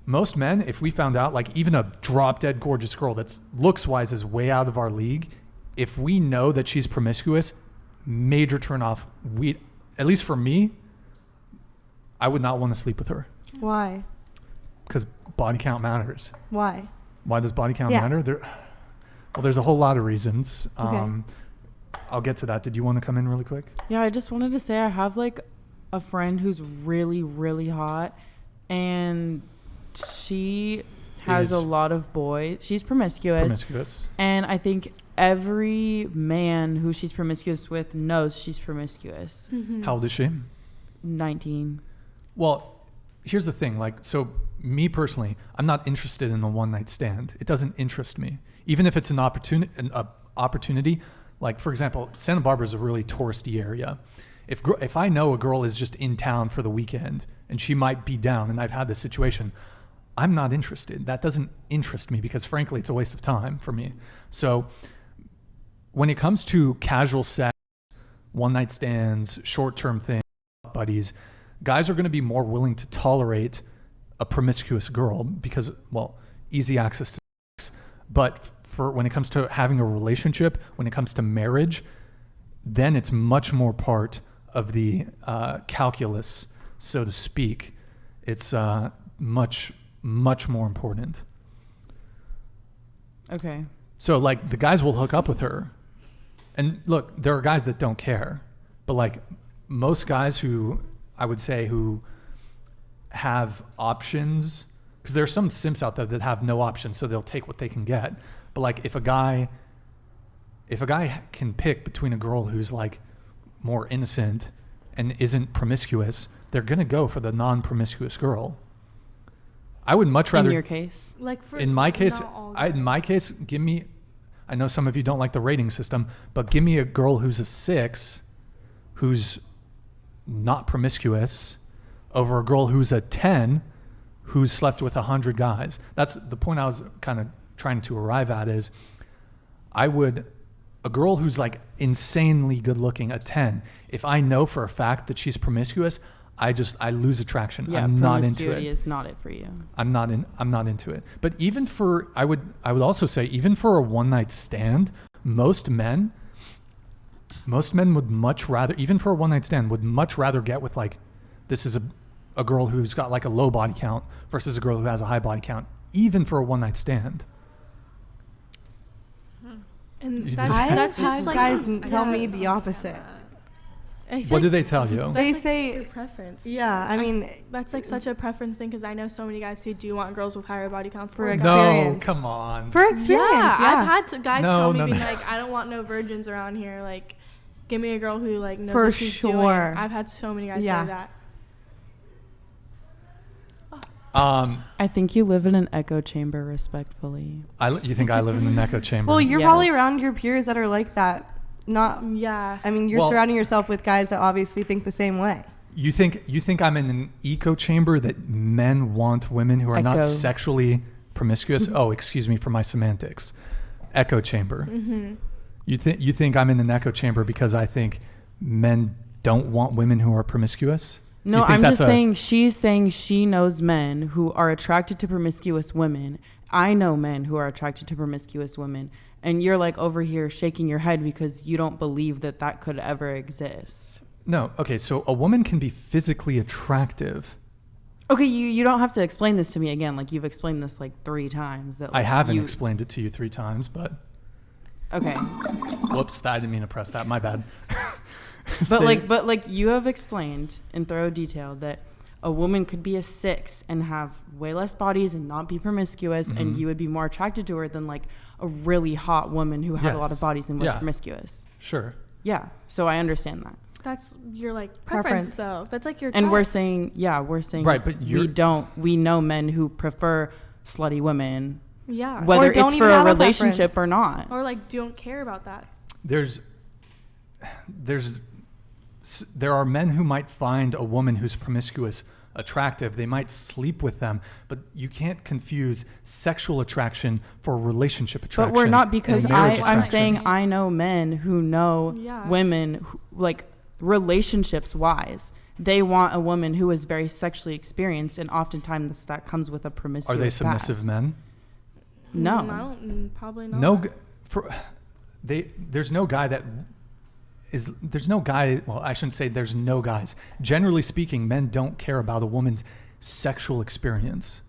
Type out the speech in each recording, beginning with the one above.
most men, if we found out, like even a drop dead gorgeous girl that's looks wise is way out of our league, if we know that she's promiscuous, major turn off. At least for me, I would not want to sleep with her. Why? Because body count matters. Why? Why does body count matter? There's a whole lot of reasons. Okay. I'll get to that. Did you want to come in really quick? Yeah, I just wanted to say I have like a friend who's really, really hot, and she has a lot of boys. She's promiscuous. And I think every man who she's promiscuous with knows she's promiscuous. Mm-hmm. How old is she? 19. Well, here's the thing. Like, so me personally, I'm not interested in the one night stand. It doesn't interest me. Even if it's an opportunity, like for example, Santa Barbara is a really touristy area. If I know a girl is just in town for the weekend and she might be down, and I've had this situation, I'm not interested. That doesn't interest me because frankly, it's a waste of time for me. So when it comes to casual sex, one night stands, short-term things, buddies, guys are going to be more willing to tolerate a promiscuous girl because, well, easy access to sex. But for when it comes to having a relationship, when it comes to marriage, then it's much more part of the calculus, so to speak. It's much more important. Okay. So like the guys will hook up with her, and look, there are guys that don't care, but like most guys who I would say who have options, because there are some simps out there that have no options, so they'll take what they can get. But like if a guy can pick between a girl who's like more innocent and isn't promiscuous, they're gonna go for the non-promiscuous girl. I would much rather. In your case, in my case, give me. I know some of you don't like the rating system, but give me a girl who's a 6, who's not promiscuous, over a girl who's a 10, who's slept with 100 guys. That's the point I was kind of trying to arrive at. Is a girl who's like insanely good looking, a 10, if I know for a fact that she's promiscuous, I lose attraction. Yeah, I'm not into it. Promiscuity is not it for you. I'm not into it. But even for, I would also say, even for a one night stand, most men would much rather, even for a one night stand, would much rather get with like, this is a girl who's got like a low body count versus a girl who has a high body count, even for a one night stand. And that's just like guys tell me the opposite. What do they tell you? They like say their preference. Yeah, I mean that's like such a preference thing because I know so many guys who do want girls with higher body counts for No, experience. come on. For experience, I've had guys tell me no. being like, I don't want no virgins around here. Like, give me a girl who like knows for what she's doing. sure. I've had so many guys say that. I think you live in an echo chamber, respectfully. You think I live in an echo chamber? Well, you're probably around your peers that are like that. I mean, you're surrounding yourself with guys that obviously think the same way. You think I'm in an echo chamber that men want women who are not sexually promiscuous? Oh, excuse me for my semantics. Echo chamber. Mm-hmm. You think I'm in an echo chamber because I think men don't want women who are promiscuous? No, I'm just saying she's saying she knows men who are attracted to promiscuous women. I know men who are attracted to promiscuous women. And you're like over here shaking your head because you don't believe that could ever exist. No. Okay. So a woman can be physically attractive. Okay. You don't have to explain this to me again. Like you've explained this like 3 times. That like, I haven't explained it to you 3 times, but. Okay. Whoops. I didn't mean to press that. My bad. But like you have explained in thorough detail that a woman could be a 6 and have way less bodies and not be promiscuous, and you would be more attracted to her than like a really hot woman who had a lot of bodies and was promiscuous. Sure. Yeah. So I understand that. That's your like preference though. That's like your and type. we're saying right, but we know men who prefer slutty women. Yeah. Whether it's for a relationship or not. Or like don't care about that. There are men who might find a woman who's promiscuous attractive. They might sleep with them, but you can't confuse sexual attraction for relationship attraction. But we're not, because I'm saying I know men who know women who, like relationships wise, they want a woman who is very sexually experienced, and oftentimes that comes with a promiscuous Are they submissive past. men? No. Probably not. No, there's no guy that there's no guy, well, I shouldn't say there's no guys. Generally speaking, men don't care about a woman's sexual experience.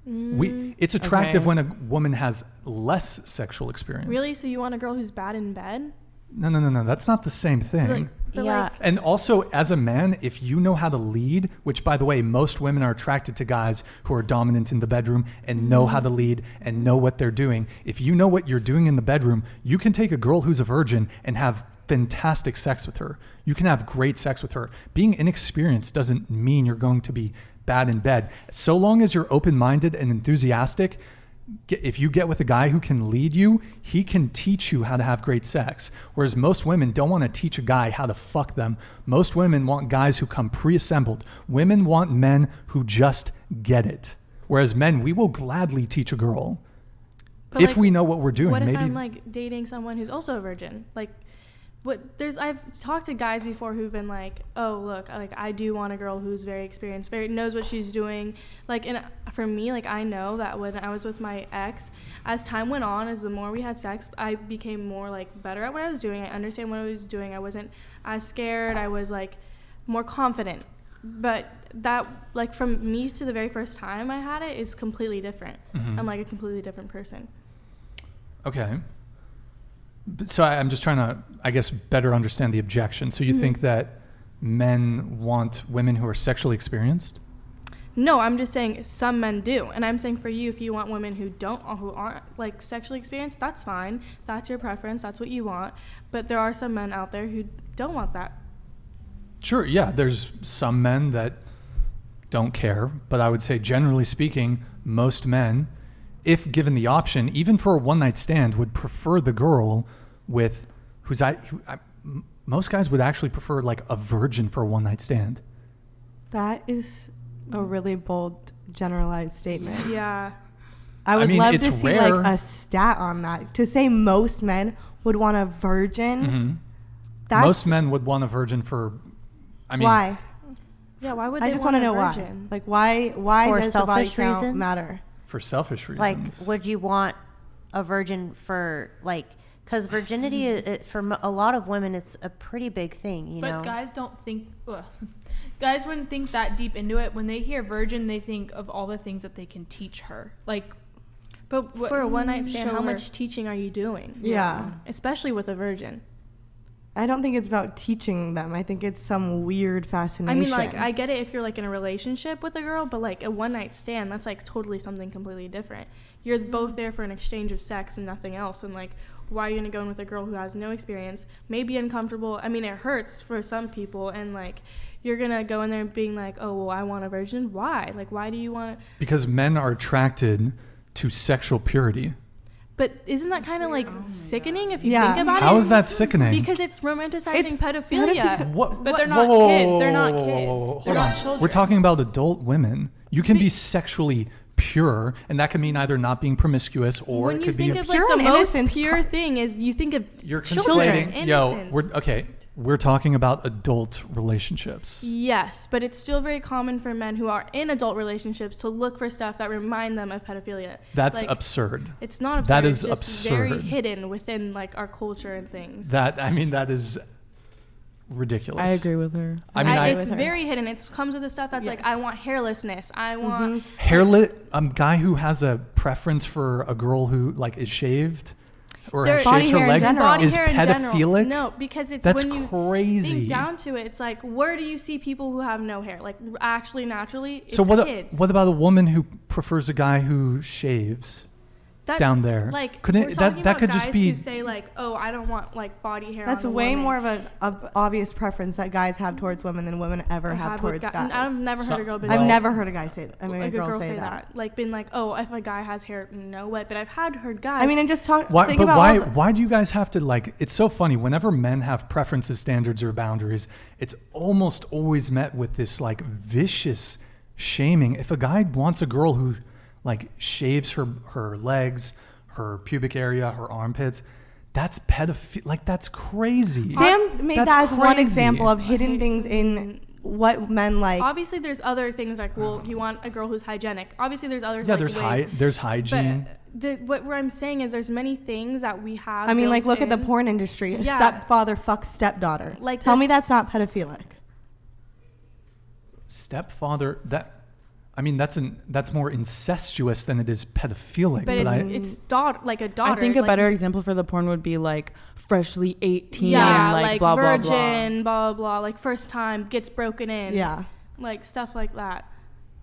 It's attractive when a woman has less sexual experience. Really? So you want a girl who's bad in bed? No. That's not the same thing. And also, as a man, if you know how to lead, which, by the way, most women are attracted to guys who are dominant in the bedroom and know how to lead and know what they're doing. If you know what you're doing in the bedroom, you can take a girl who's a virgin and have fantastic sex with her. You can have great sex with her. Being inexperienced doesn't mean you're going to be bad in bed. So long as you're open-minded and enthusiastic, if you get with a guy who can lead you, he can teach you how to have great sex. Whereas most women don't want to teach a guy how to fuck them. Most women want guys who come pre-assembled. Women want men who just get it. Whereas men, we will gladly teach a girl if we know what we're doing. What if maybe I'm like dating someone who's also a virgin? Like, I've talked to guys before who've been like, oh, look, like I do want a girl who's very experienced, knows what she's doing. Like, and for me, like I know that when I was with my ex, as time went on, as the more we had sex, I became more like better at what I was doing. I understand what I was doing. I wasn't as scared. I was like more confident. But that, like from me to the very first time I had it is completely different. I'm like a completely different person. Okay. So I'm just trying to, I guess, better understand the objection. So you think that men want women who are sexually experienced? No, I'm just saying some men do. And I'm saying for you, if you want women who aren't like sexually experienced, that's fine. That's your preference. That's what you want. But there are some men out there who don't want that. Sure, yeah. There's some men that don't care. But I would say, generally speaking, most men, if given the option, even for a one-night stand, would prefer the girl with most guys would actually prefer like a virgin for a one-night stand. That is a really bold, generalized statement. Yeah. I would love to see rare. Like a stat on that. To say most men would want a virgin. Most men would want a virgin for, why? Yeah, why would they I just want to know virgin? why. Like why for does the body selfish count matter? For selfish reasons. Like, would you want a virgin for, like, because virginity, for a lot of women, it's a pretty big thing, you know? But guys don't think, guys wouldn't think that deep into it. When they hear virgin, they think of all the things that they can teach her. Like, but for a one-night stand, how her. much teaching are you doing? Yeah. Especially with a virgin. I don't think it's about teaching them. I think it's some weird fascination. I mean, like, I get it if you're, like, in a relationship with a girl, but, like, a one-night stand, that's, like, totally something completely different. You're both there for an exchange of sex and nothing else, and, like, why are you going to go in with a girl who has no experience, may be uncomfortable? I mean, it hurts for some people, and, like, you're going to go in there being like, oh, well, I want a virgin? Why? Like, why do you want to? Because men are attracted to sexual purity. But isn't that kind of like sickening if you think about it? How is that sickening? Because it's romanticizing pedophilia. But they're not kids. They're not kids. They're not children. We're talking about adult women. You can be sexually pure, and that can mean either not being promiscuous or when it could be you think of like the most pure thing is you think of children, innocence. We're talking about adult relationships. Yes, but it's still very common for men who are in adult relationships to look for stuff that remind them of pedophilia. That's absurd. It's not absurd. That is it's absurd. Very hidden within like our culture and things. That is ridiculous. I agree with her. It's very hidden. It comes with the stuff that's like, I want hairlessness. I want a guy who has a preference for a girl who like is shaved or shaves her legs is pedophilic. No, because that's when you crazy. Think down to it, it's like, where do you see people who have no hair? Like actually naturally, it's so kids. What about a woman who prefers a guy who shaves? Down there, like couldn't that could just be who say like, oh, I don't want like body hair. That's on a way woman. more of an obvious preference that guys have towards women than women ever have towards guys. I've never heard a girl. I've never heard a guy say. A girl say that. Like been like, oh, if a guy has hair, no way. But I've heard guys. I mean, and just talk. Why do you guys have to like? It's so funny. Whenever men have preferences, standards, or boundaries, it's almost always met with this like vicious shaming. If a guy wants a girl who like shaves her legs, her pubic area, her armpits, that's pedophilia. Like, that's crazy. Sam made that as one example of hidden things in what men like. Obviously, there's other things like, well, you want a girl who's hygienic. Obviously, there's other there's hygiene. But what I'm saying is there's many things that we have. I mean, like, look at the porn industry. Yeah. Stepfather fucks stepdaughter. Like, tell me that's not pedophilic. Stepfather, that's more incestuous than it is pedophilic. But it's like a daughter. I think a better example for the porn would be like freshly 18, like blah blah virgin, blah blah, like first time gets broken in, yeah, like stuff like that.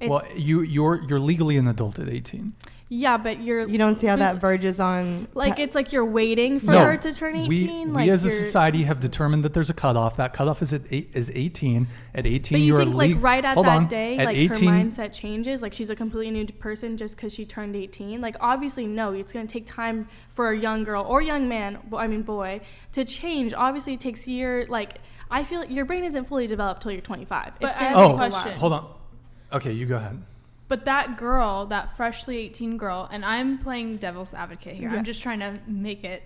Well, you're legally an adult at 18. Yeah, but you don't see how that verges on. Like it's like you're waiting for her to turn 18. We as a society have determined that there's a cutoff. That cutoff is 18. At 18, but you think like right at that day, at like 18, her mindset changes. Like she's a completely new person just because she turned 18. Like obviously, no, it's gonna take time for a young girl or young man. boy, to change. Obviously, it takes years. Like I feel like your brain isn't fully developed till you're 25. But it's I have gonna a take question. Hold on. Okay, you go ahead. But that girl, that freshly 18 girl, and I'm playing devil's advocate here. Yeah. I'm just trying to make it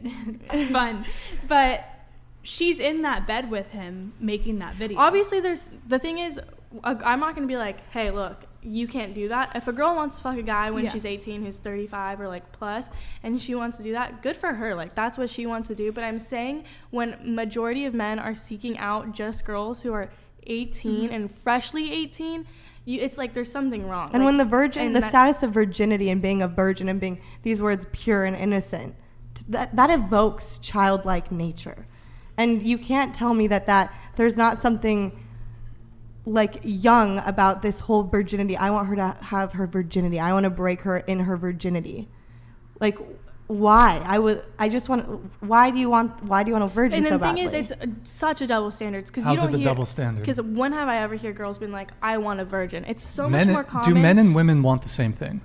fun. But she's in that bed with him making that video. Obviously, the thing is, I'm not going to be like, hey, look, you can't do that. If a girl wants to fuck a guy when she's 18 who's 35 or like plus, and she wants to do that, good for her. Like that's what she wants to do. But I'm saying when majority of men are seeking out just girls who are 18 and freshly 18, it's like there's something wrong. And like, when the status of virginity and being a virgin and being these words pure and innocent, that evokes childlike nature. And you can't tell me that there's not something like young about this whole virginity. I want her to have her virginity. I want to break her in her virginity. Like, why? Why do you want a virgin so badly? And the thing is, it's such a double standard. How's it a double standard? Because when have I ever heard girls been like, I want a virgin? It's so much more common. Do men and women want the same thing?